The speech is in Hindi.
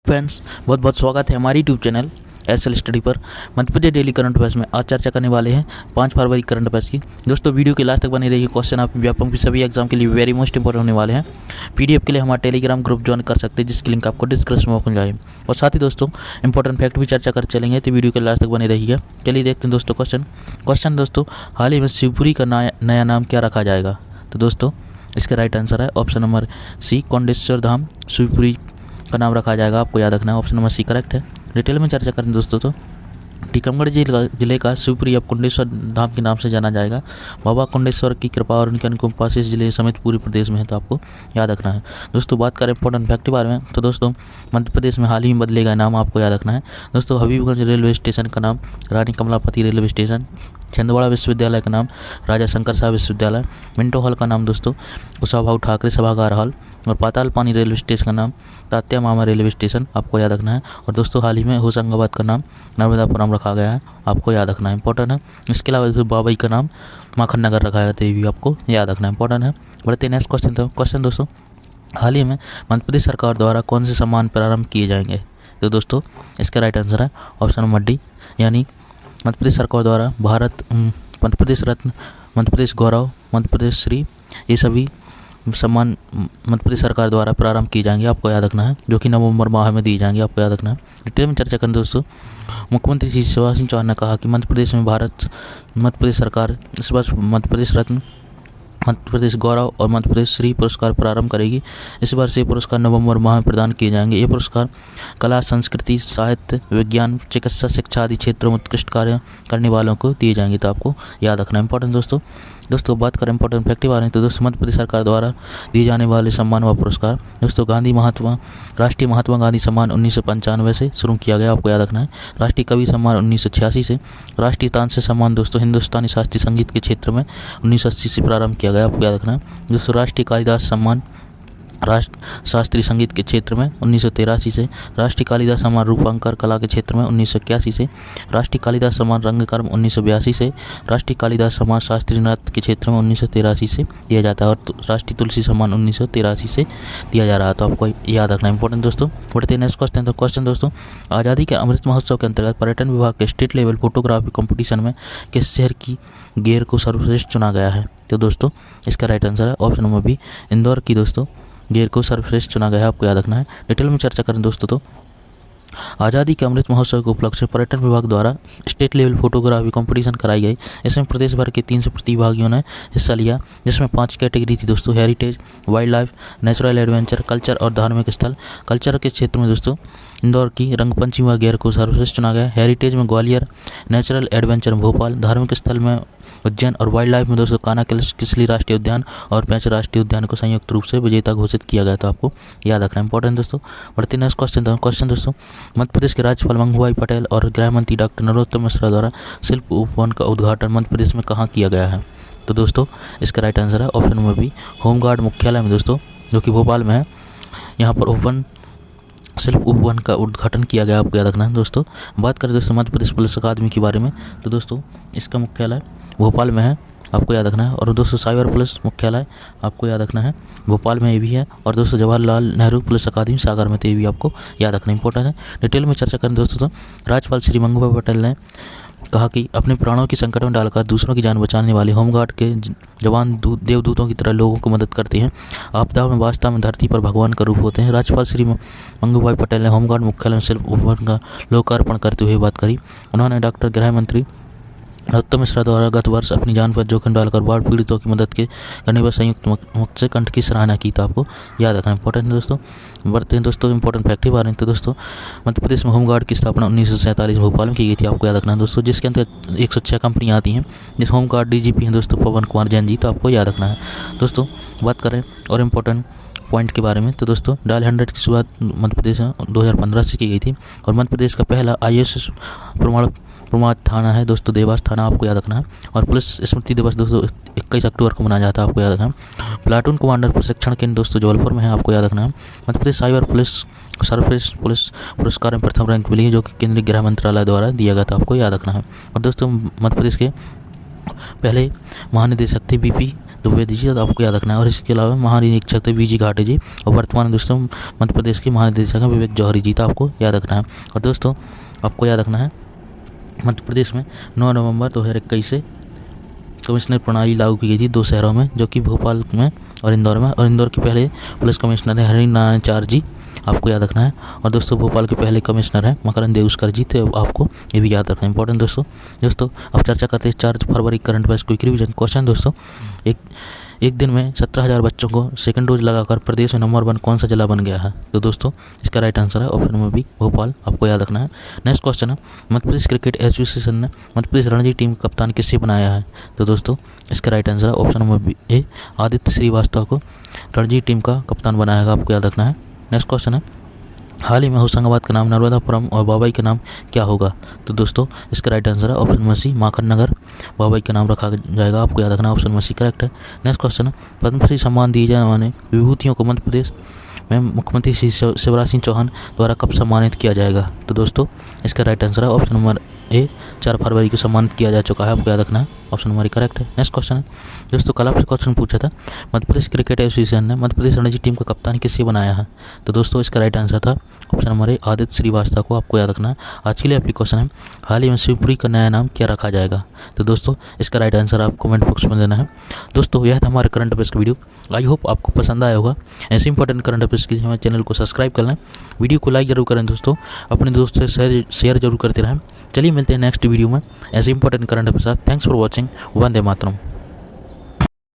फ्रेंड्स, बहुत बहुत स्वागत है हमारी यूट्यूब चैनल एसएल स्टडी पर। Madhya Pradesh daily current affairs में आज चर्चा करने वाले हैं 5 फरवरी करंट अफेयर्स की। दोस्तों, वीडियो के लास्ट तक बने रहिए। क्वेश्चन आपके व्यापक भी सभी एग्जाम के लिए वेरी मोस्ट इंपॉर्टेंट होने वाले हैं। पीडीएफ के लिए हमारा टेलीग्राम ग्रुप ज्वाइन कर सकते हैं, जिसकी लिंक आपको डिस्क्रिप्शन में मिल जाए। और साथ ही दोस्तों, इंपॉर्टेंट फैक्ट भी चर्चा कर चलेंगे, तो वीडियो के लास्ट तक बने रहिए। चलिए देखते हैं दोस्तों क्वेश्चन दोस्तों, हाल ही में शिवपुरी का नया नाम क्या रखा जाएगा? तो दोस्तों, इसका राइट आंसर है ऑप्शन नंबर सी, कोंडेश्वर धाम शिवपुरी का नाम रखा जाएगा। आपको याद रखना है, ऑप्शन नंबर सी करेक्ट है। डिटेल में चर्चा करें दोस्तों तो टीकमगढ़ जिले का शिवपुरी अब कुंडेश्वर धाम के नाम से जाना जाएगा। बाबा कुंडेश्वर की कृपा और उनके अनुकंपा पास इस जिले समेत पूरे प्रदेश में है, तो आपको याद रखना है। दोस्तों, बात करें इंपॉर्टेंट फैक्ट के बारे में, तो दोस्तों मध्य प्रदेश में हाल ही में बदलेगा नाम, आपको याद रखना है। दोस्तों, हबीबगंज रेलवे स्टेशन का नाम रानी कमलापति रेलवे स्टेशन, छिंदवाड़ा विश्वविद्यालय का नाम राजा शंकर साहब विश्वविद्यालय, मिंटो हॉल का नाम दोस्तों कुशाभाऊ ठाकरे सभागार हॉल, और पाताल पानी रेलवे स्टेशन का नाम तात्या मामा रेलवे स्टेशन, आपको याद रखना है। और दोस्तों, हाल ही में होशंगाबाद का नाम नर्मदापुरम रखा गया है, आपको याद रखना है, इंपॉर्टेंट है। इसके अलावा बाबई का नाम माखन नगर रखा गया, तो ये भी आपको याद रखना इंपॉर्टेंट है। बढ़ते नेक्स्ट क्वेश्चन दोस्तों, हाल ही में मध्य प्रदेश सरकार द्वारा कौन से सम्मान प्रारंभ किए जाएंगे? तो दोस्तों, इसका राइट आंसर है ऑप्शन नंबर डी, यानी मध्य प्रदेश सरकार द्वारा मध्य प्रदेश रत्न, मध्य प्रदेश गौरव, मध्य प्रदेश श्री, ये सभी सम्मान मध्य प्रदेश सरकार द्वारा प्रारंभ किए जाएंगे, आपको याद रखना है, जो कि नवंबर माह में दिए जाएंगे, आपको याद रखना है। डिटेल में चर्चा करें दोस्तों, मुख्यमंत्री श्री शिवराज सिंह चौहान ने कहा कि मध्य प्रदेश सरकार इस वर्ष मध्य प्रदेश रत्न, मध्य प्रदेश गौरव और मध्य प्रदेश श्री पुरस्कार प्रारंभ करेगी। इस वर्ष ये पुरस्कार नवंबर माह में प्रदान किए जाएंगे। ये पुरस्कार कला, संस्कृति, साहित्य, विज्ञान, चिकित्सा, शिक्षा आदि क्षेत्रों में उत्कृष्ट कार्य करने वालों को दिए जाएंगे, तो आपको याद रखना इंपॉर्टेंट दोस्तों बात करें इंपॉर्टेंट फैक्ट के बारे में, तो दोस्तों मध्य प्रदेश सरकार द्वारा दिए जाने वाले सम्मान व पुरस्कार दोस्तों राष्ट्रीय महात्मा गांधी सम्मान 1995 से शुरू किया गया, आपको याद रखना है। राष्ट्रीय कवि सम्मान 1986 से, राष्ट्रीय तानसेन सम्मान दोस्तों हिंदुस्तानी शास्त्रीय संगीत के क्षेत्र में 1980 से प्रारंभ किया गया, आपको याद रखना है। दोस्तों, राष्ट्रीय कालिदास सम्मान शास्त्रीय संगीत के क्षेत्र में 1983 से, राष्ट्रीय कालिदास सम्मान रूपांकर कला के क्षेत्र में 1981 से, राष्ट्रीय कालिदास सम्मान रंगकर्म 1982 से, राष्ट्रीय कालिदास सम्मान शास्त्रीय नृत्य के क्षेत्र में 1983 से दिया जाता है, और राष्ट्रीय तुलसी सम्मान 1983 से दिया जा रहा है, तो आपको याद रखना इंपॉर्टेंट दोस्तों। बढ़ते हैं नेक्स्ट क्वेश्चन दोस्तों, आज़ादी के अमृत महोत्सव के अंतर्गत पर्यटन विभाग के स्टेट लेवल फोटोग्राफी कंपटीशन में किस शहर की गेर को सर्वश्रेष्ठ चुना गया है? तो दोस्तों, इसका राइट आंसर है ऑप्शन नंबर बी, इंदौर की दोस्तों गेर को सर्वश्रेष्ठ चुना गया है, आपको याद रखना है। डिटेल में चर्चा करें दोस्तों तो आज़ादी के अमृत महोत्सव के उपलक्ष्य में पर्यटन विभाग द्वारा स्टेट लेवल फोटोग्राफी कंपटीशन कराई गई। इसमें प्रदेश भर के 300 प्रतिभागियों ने हिस्सा लिया, जिसमें 5 कैटेगरी थी दोस्तों, heritage, wild life, natural adventure, culture और धार्मिक स्थल। कल्चर के क्षेत्र में दोस्तों इंदौर की रंगपंचमी व गेर को सर्वश्रेष्ठ चुना गया। हेरिटेज में ग्वालियर, नेचुरल एडवेंचर में भोपाल, धार्मिक स्थल में उज्जैन, और वाइल्ड लाइफ में दोस्तों कान्हा किसली राष्ट्रीय उद्यान और पेंच राष्ट्रीय उद्यान को संयुक्त रूप से विजेता घोषित किया गया, तो आपको याद रखना इंपॉर्टेंट दोस्तों। बढ़ते नेक्स्ट क्वेश्चन दोस्तों, मध्य प्रदेश के राज्यपाल मंगूभाई पटेल और गृह मंत्री डॉक्टर नरोत्तम मिश्रा द्वारा शिल्प उपवन का उद्घाटन मध्य प्रदेश में कहाँ किया गया है? तो दोस्तों, इसका राइट आंसर है ऑप्शन नंबर बी, होमगार्ड मुख्यालय में दोस्तों, जो कि भोपाल में है। यहाँ पर शिल्प उपवन का उद्घाटन किया गया, आपको याद रखना है दोस्तों। बात करें दोस्तों मध्य प्रदेश पुलिस अकादमी के बारे में, तो दोस्तों इसका मुख्यालय भोपाल में है, आपको याद रखना है। और दोस्तों साइबर पुलिस मुख्यालय आपको याद रखना है, भोपाल में ये भी है। और दोस्तों जवाहरलाल नेहरू पुलिस अकादमी सागर में, तो ये भी आपको याद रखना इंपॉर्टेंट है। डिटेल में चर्चा करें दोस्तों तो राज्यपाल श्री मंगूभाई पटेल ने कहा कि अपने प्राणों की संकट में डालकर दूसरों की जान बचाने वाले होमगार्ड के जवान देवदूतों की तरह लोगों को मदद करते हैं। आपदा में वास्तव में धरती पर भगवान का रूप होते हैं। राज्यपाल श्री मंगूभाई पटेल ने होमगार्ड मुख्यालय में शिल्प उपवन का लोकार्पण करते हुए बात करी। उन्होंने डॉक्टर गृह मंत्री नरोत्तम मिश्रा द्वारा गत वर्ष अपनी जान पर जोखिम डालकर बाढ़ पीड़ितों की मदद करने पर संयुक्त मुक्त से कंठ की सराहना की, तो आपको याद रखना इंपॉर्टेंट है दोस्तों। बढ़ते हैं दोस्तों इंपॉर्टेंट फैक्ट के बारे में, तो दोस्तों मध्य प्रदेश में होमगार्ड की स्थापना 1947 में भोपाल में की गई थी, आपको याद रखना है दोस्तों, जिसके अंदर 106 कंपनियाँ आती हैं, जिस होमगार्ड डीजीपी हैं दोस्तों पवन कुमार जैन जी, तो आपको याद रखना है दोस्तों। बात करें और इम्पोर्टेंट पॉइंट के बारे में, तो दोस्तों डायल 100 की शुरुआत मध्य प्रदेश में 2015 से की गई थी, और मध्य प्रदेश का पहला IAS प्रमाण थाना है दोस्तों देवास थाना, आपको याद रखना है। और पुलिस स्मृति दिवस दोस्तों 21 अक्टूबर को मनाया जाता है, आपको याद रखना है। प्लाटून कमांडर प्रशिक्षण केंद्र दोस्तों जबलपुर में है, आपको याद रखना है। मध्य प्रदेश साइबर पुलिस सर्वश्रेष्ठ पुलिस पुरस्कार में प्रथम रैंक मिली है, जो कि केंद्रीय गृह मंत्रालय द्वारा दिया गया था, आपको याद रखना है। और दोस्तों मध्य प्रदेश के पहले महानिदेशक थे बीपी द्विवेदी जी, तो आपको याद रखना है। और इसके अलावा महानिरीक्षक थे वीजी घाटे जी, और वर्तमान दोस्तों मध्य प्रदेश के महानिदेशक हैं विवेक जौहरी जी, तो आपको याद रखना है। और दोस्तों आपको याद रखना है मध्य प्रदेश में 9 नवंबर 2021 से कमिश्नर प्रणाली लागू की गई थी 2 शहरों में, जो कि भोपाल में और इंदौर में। और इंदौर के पहले पुलिस कमिश्नर है हरिनारायण चार जी, आपको याद रखना है। और दोस्तों भोपाल के पहले कमिश्नर हैं मकरंद देउस्कर जी, तो आपको ये भी याद रखना है, इंपॉर्टेंट दोस्तों अब चर्चा करते हैं 4 फरवरी current affairs quick revision question. दोस्तों एक दिन में 17,000 बच्चों को सेकंड डोज लगाकर प्रदेश में नंबर 1 कौन सा जिला बन गया है? तो दोस्तों इसका राइट आंसर है ऑप्शन नंबर बी, भोपाल, आपको याद रखना है। नेक्स्ट क्वेश्चन है मध्य प्रदेश क्रिकेट एसोसिएशन ने मध्य प्रदेश रणजी टीम का कप्तान किससे बनाया है? तो दोस्तों इसका राइट आंसर है ऑप्शन नंबर बी ए, आदित्य श्रीवास्तव को रणजी टीम का कप्तान बनाया है, आपको याद रखना है। नेक्स्ट क्वेश्चन है हाल ही में होशंगाबाद का नाम नर्मदापुरम और बाबई का नाम क्या होगा? तो दोस्तों इसका राइट आंसर है ऑप्शन नंबर सी, माखन नगर बाबई का नाम रखा जाएगा, आपको याद रखना, ऑप्शन नंबर सी करेक्ट है। नेक्स्ट क्वेश्चन है पद्मश्री सम्मान दिए जाने वाले विभूतियों को मध्य प्रदेश में मुख्यमंत्री श्री शिवराज सिंह चौहान द्वारा कब सम्मानित किया जाएगा? तो दोस्तों इसका राइट आंसर है ऑप्शन नंबर ए, 4 फरवरी को सम्मानित किया जा चुका है, आपको याद रखना है, ऑप्शन नंबर करेक्ट है। नेक्स्ट क्वेश्चन है दोस्तों कल आपसे क्वेश्चन पूछा था मध्य प्रदेश क्रिकेट एसोसिएशन ने मध्य प्रदेश रणजी टीम का कप्तान किससे बनाया है? तो दोस्तों इसका राइट आंसर था option number A, Aditya Srivastava को, आपको याद रखना है। आज के लिए आपकी क्वेश्चन है हाल ही में शिवपुरी का नया नाम क्या रखा जाएगा? तो दोस्तों इसका राइट आंसर आप कमेंट बॉक्स में देना है। दोस्तों यह था हमारे करंट अफेयर्स का वीडियो, आई होप आपको पसंद आया होगा। ऐसे इंपॉर्टेंट करंट अफेयर्स के लिए हमारे चैनल को सब्सक्राइब कर लें, वीडियो को लाइक जरूर करें दोस्तों, अपने दोस्त से शेयर जरूर करते रहें। चलिए मिलते हैं नेक्स्ट वीडियो में ऐसे important current affairs. Thanks for watching, Vande Mataram.